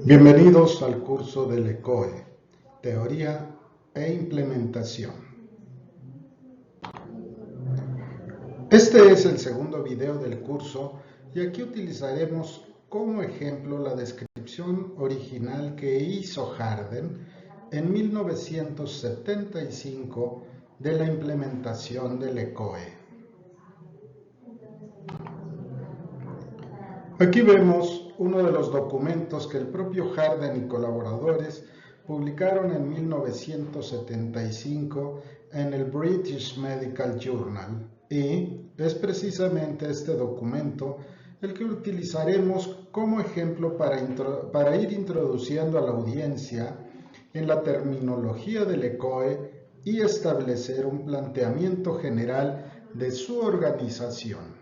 Bienvenidos al curso del ECOE, Teoría e Implementación. Este es el segundo video del curso y aquí utilizaremos como ejemplo la descripción original que hizo Harden en 1975 de la implementación del ECOE. Aquí vemos uno de los documentos que el propio Harden y colaboradores publicaron en 1975 en el British Medical Journal, y es precisamente este documento el que utilizaremos como ejemplo para ir introduciendo a la audiencia en la terminología del ECOE y establecer un planteamiento general de su organización.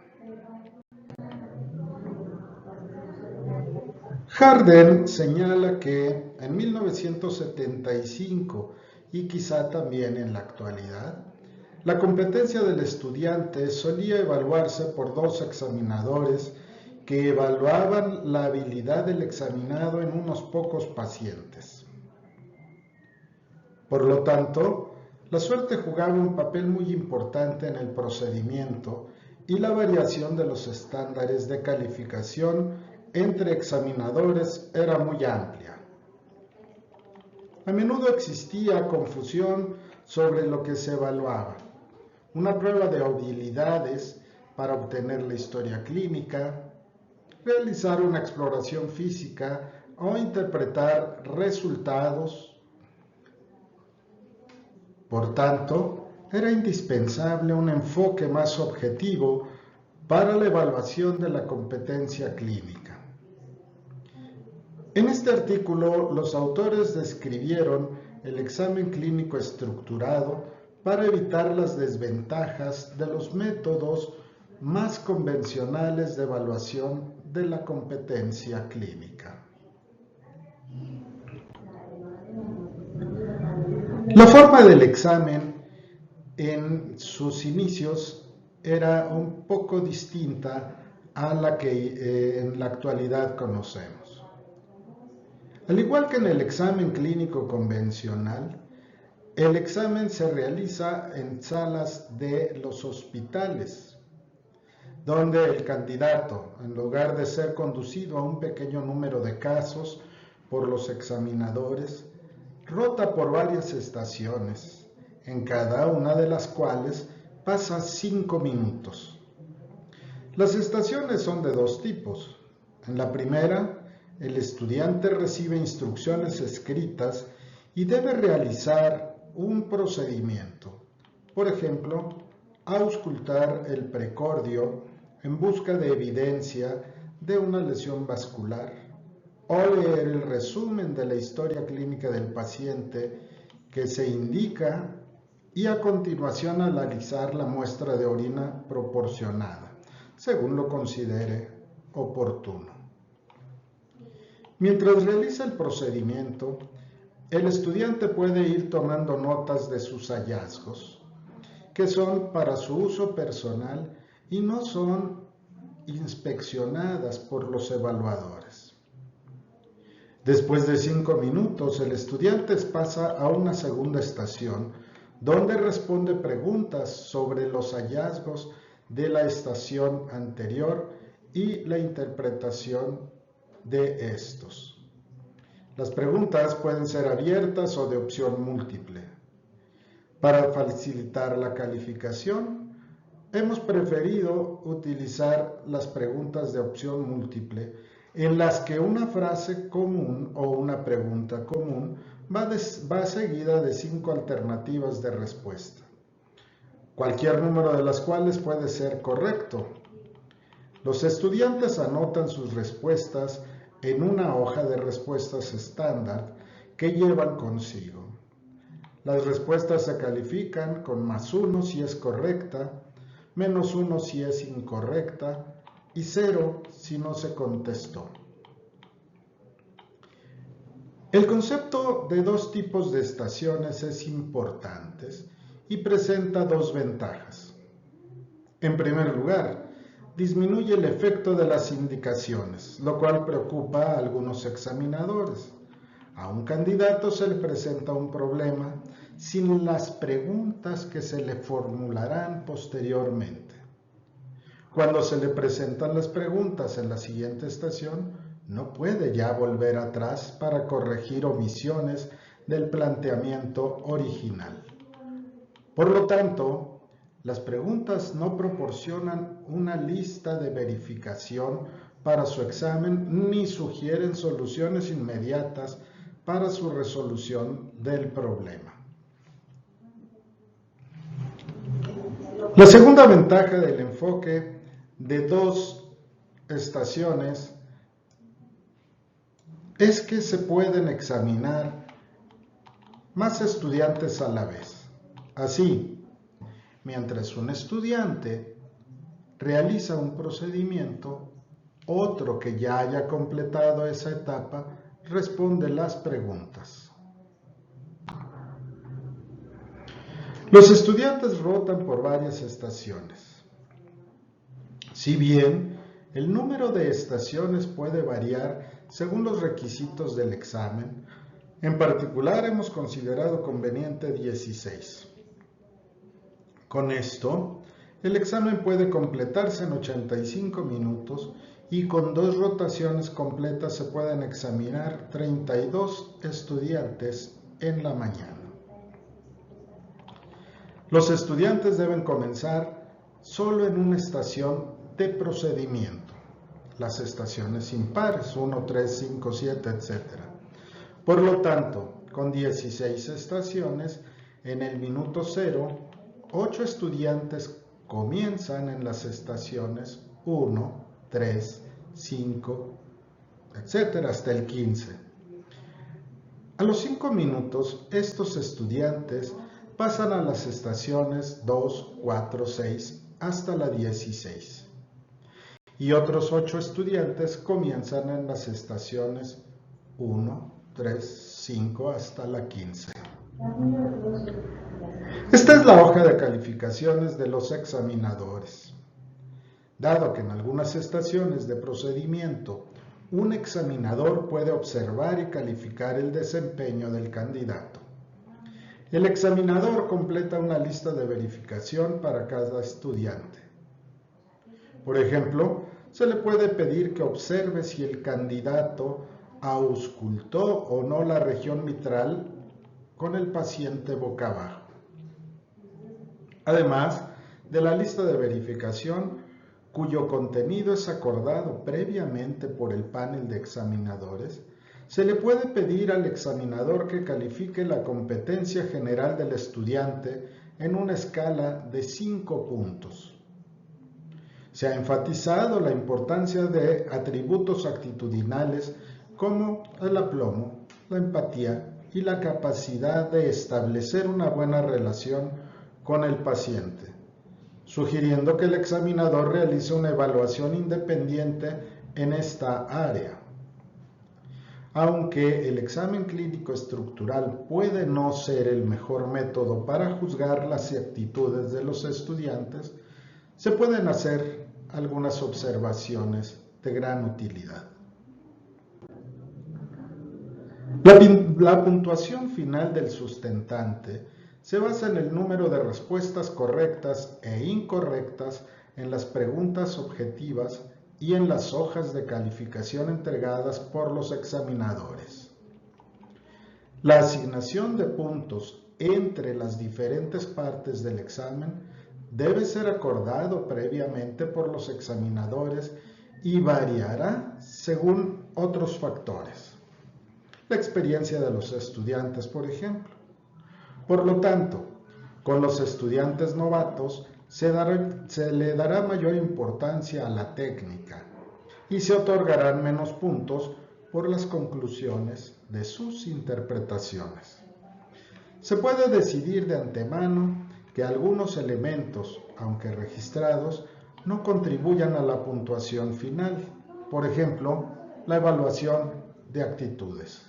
Harden señala que en 1975 y quizá también en la actualidad, la competencia del estudiante solía evaluarse por dos examinadores que evaluaban la habilidad del examinado en unos pocos pacientes. Por lo tanto, la suerte jugaba un papel muy importante en el procedimiento y la variación de los estándares de calificación entre examinadores era muy amplia. A menudo existía confusión sobre lo que se evaluaba. Una prueba de habilidades para obtener la historia clínica, realizar una exploración física o interpretar resultados. Por tanto, era indispensable un enfoque más objetivo para la evaluación de la competencia clínica. En este artículo, los autores describieron el examen clínico estructurado para evitar las desventajas de los métodos más convencionales de evaluación de la competencia clínica. La forma del examen en sus inicios era un poco distinta a la que en la actualidad conocemos. Al igual que en el examen clínico convencional, el examen se realiza en salas de los hospitales, donde el candidato, en lugar de ser conducido a un pequeño número de casos por los examinadores, rota por varias estaciones, en cada una de las cuales pasa 5 minutos. Las estaciones son de dos tipos. En la primera, el estudiante recibe instrucciones escritas y debe realizar un procedimiento. Por ejemplo, auscultar el precordio en busca de evidencia de una lesión vascular o leer el resumen de la historia clínica del paciente que se indica y a continuación analizar la muestra de orina proporcionada, según lo considere oportuno. Mientras realiza el procedimiento, el estudiante puede ir tomando notas de sus hallazgos, que son para su uso personal y no son inspeccionadas por los evaluadores. Después de 5 minutos, el estudiante pasa a una segunda estación, donde responde preguntas sobre los hallazgos de la estación anterior y la interpretación de estos. Las preguntas pueden ser abiertas o de opción múltiple. Para facilitar la calificación, hemos preferido utilizar las preguntas de opción múltiple, en las que una frase común o una pregunta común va seguida de 5 alternativas de respuesta, cualquier número de las cuales puede ser correcto. Los estudiantes anotan sus respuestas en una hoja de respuestas estándar que llevan consigo. Las respuestas se califican con +1 si es correcta, -1 si es incorrecta y 0 si no se contestó. El concepto de dos tipos de estaciones es importante y presenta dos ventajas. En primer lugar, disminuye el efecto de las indicaciones, lo cual preocupa a algunos examinadores. A un candidato se le presenta un problema sin las preguntas que se le formularán posteriormente. Cuando se le presentan las preguntas en la siguiente estación, no puede ya volver atrás para corregir omisiones del planteamiento original. Por lo tanto, las preguntas no proporcionan una lista de verificación para su examen ni sugieren soluciones inmediatas para su resolución del problema. La segunda ventaja del enfoque de 2 estaciones es que se pueden examinar más estudiantes a la vez. Así, mientras un estudiante realiza un procedimiento, otro que ya haya completado esa etapa responde las preguntas. Los estudiantes rotan por varias estaciones. Si bien el número de estaciones puede variar según los requisitos del examen, en particular hemos considerado conveniente 16. Con esto, el examen puede completarse en 85 minutos y con 2 rotaciones completas se pueden examinar 32 estudiantes en la mañana. Los estudiantes deben comenzar solo en una estación de procedimiento, las estaciones impares, 1, 3, 5, 7, etc. Por lo tanto, con 16 estaciones, en el minuto 0, 8 estudiantes comienzan en las estaciones 1, 3, 5, etc. hasta el 15. A los 5 minutos, estos estudiantes pasan a las estaciones 2, 4, 6 hasta la 16. Y otros 8 estudiantes comienzan en las estaciones 1, 3, 5 hasta la 15. Esta es la hoja de calificaciones de los examinadores. Dado que en algunas estaciones de procedimiento un examinador puede observar y calificar el desempeño del candidato, el examinador completa una lista de verificación para cada estudiante. Por ejemplo, se le puede pedir que observe si el candidato auscultó o no la región mitral con el paciente boca abajo. Además de la lista de verificación, cuyo contenido es acordado previamente por el panel de examinadores, se le puede pedir al examinador que califique la competencia general del estudiante en una escala de 5 puntos. Se ha enfatizado la importancia de atributos actitudinales como el aplomo, la empatía y la capacidad de establecer una buena relación con el paciente, sugiriendo que el examinador realice una evaluación independiente en esta área. Aunque el examen clínico estructural puede no ser el mejor método para juzgar las actitudes de los estudiantes, se pueden hacer algunas observaciones de gran utilidad. La puntuación final del sustentante se basa en el número de respuestas correctas e incorrectas en las preguntas objetivas y en las hojas de calificación entregadas por los examinadores. La asignación de puntos entre las diferentes partes del examen debe ser acordado previamente por los examinadores y variará según otros factores. La experiencia de los estudiantes, por ejemplo. Por lo tanto, con los estudiantes novatos se le dará mayor importancia a la técnica y se otorgarán menos puntos por las conclusiones de sus interpretaciones. Se puede decidir de antemano que algunos elementos, aunque registrados, no contribuyan a la puntuación final, por ejemplo, la evaluación de actitudes,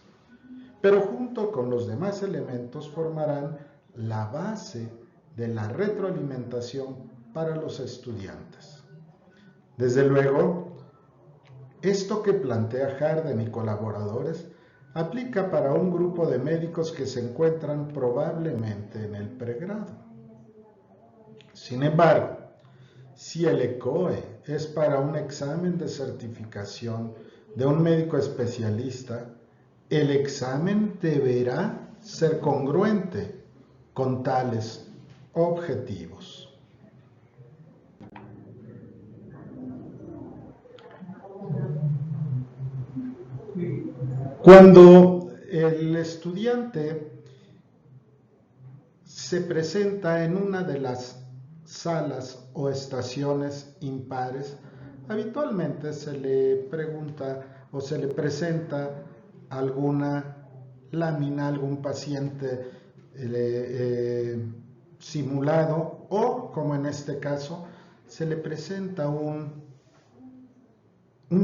pero junto con los demás elementos formarán la base de la retroalimentación para los estudiantes. Desde luego, esto que plantea Harden y colaboradores aplica para un grupo de médicos que se encuentran probablemente en el pregrado. Sin embargo, si el ECOE es para un examen de certificación de un médico especialista, el examen deberá ser congruente con tales objetivos. Cuando el estudiante se presenta en una de las salas o estaciones impares, habitualmente se le pregunta o se le presenta alguna lámina, algún paciente simulado, o, como en este caso, se le presenta una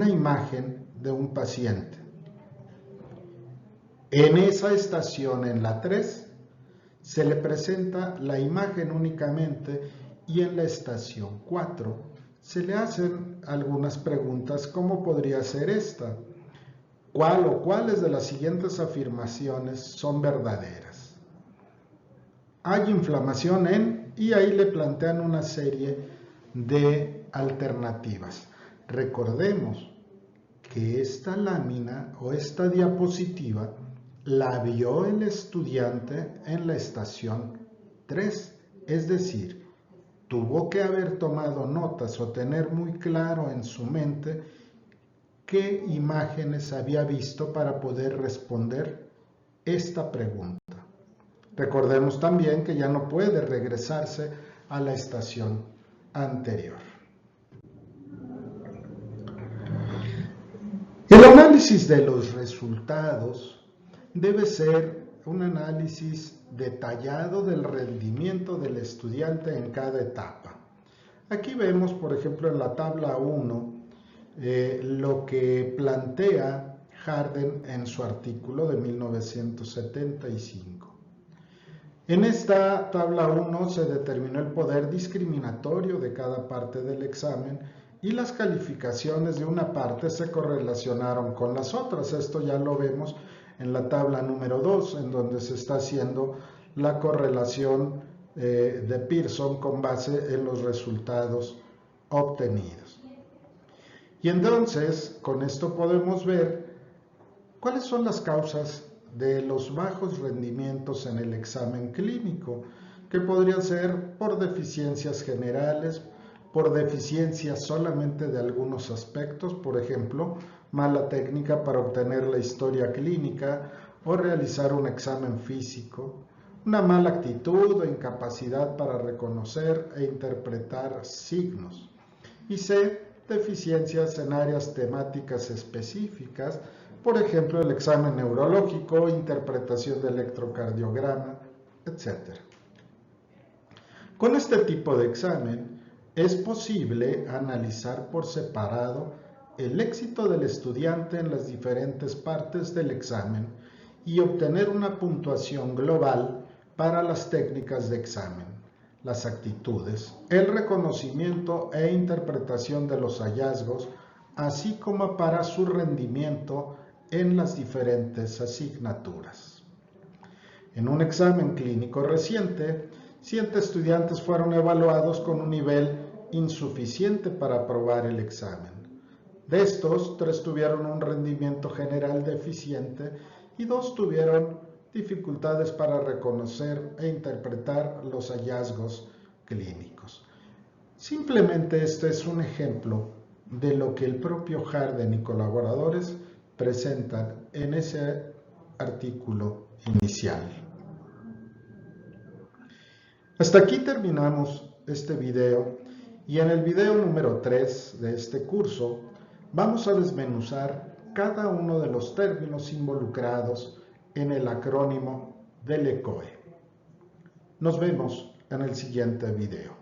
imagen de un paciente. En esa estación, en la 3, se le presenta la imagen únicamente, y en la estación 4 se le hacen algunas preguntas, como podría ser esta: ¿cuál o cuáles de las siguientes afirmaciones son verdaderas? Hay inflamación en, y ahí le plantean una serie de alternativas. Recordemos que esta lámina o esta diapositiva la vio el estudiante en la estación 3, es decir, tuvo que haber tomado notas o tener muy claro en su mente qué imágenes había visto para poder responder esta pregunta. Recordemos también que ya no puede regresarse a la estación anterior. El análisis de los resultados debe ser un análisis detallado del rendimiento del estudiante en cada etapa. Aquí vemos, por ejemplo, en la tabla 1, lo que plantea Harden en su artículo de 1975. En esta tabla 1 se determinó el poder discriminatorio de cada parte del examen, y las calificaciones de una parte se correlacionaron con las otras. Esto ya lo vemos en la tabla número 2, en donde se está haciendo la correlación de Pearson con base en los resultados obtenidos. Y entonces, con esto podemos ver cuáles son las causas de los bajos rendimientos en el examen clínico, que podrían ser por deficiencias generales, por deficiencias solamente de algunos aspectos, por ejemplo, mala técnica para obtener la historia clínica o realizar un examen físico, una mala actitud o incapacidad para reconocer e interpretar signos, y C, deficiencias en áreas temáticas específicas, por ejemplo, el examen neurológico, interpretación de electrocardiograma, etc. Con este tipo de examen es posible analizar por separado el éxito del estudiante en las diferentes partes del examen y obtener una puntuación global para las técnicas de examen, las actitudes, el reconocimiento e interpretación de los hallazgos, así como para su rendimiento en las diferentes asignaturas. En un examen clínico reciente, 7 estudiantes fueron evaluados con un nivel insuficiente para aprobar el examen. De estos, 3 tuvieron un rendimiento general deficiente y 2 tuvieron dificultades para reconocer e interpretar los hallazgos clínicos. Simplemente este es un ejemplo de lo que el propio Harden y colaboradores presentan en ese artículo inicial. Hasta aquí terminamos este video, y en el video número 3 de este curso vamos a desmenuzar cada uno de los términos involucrados en el acrónimo del ECOE. Nos vemos en el siguiente video.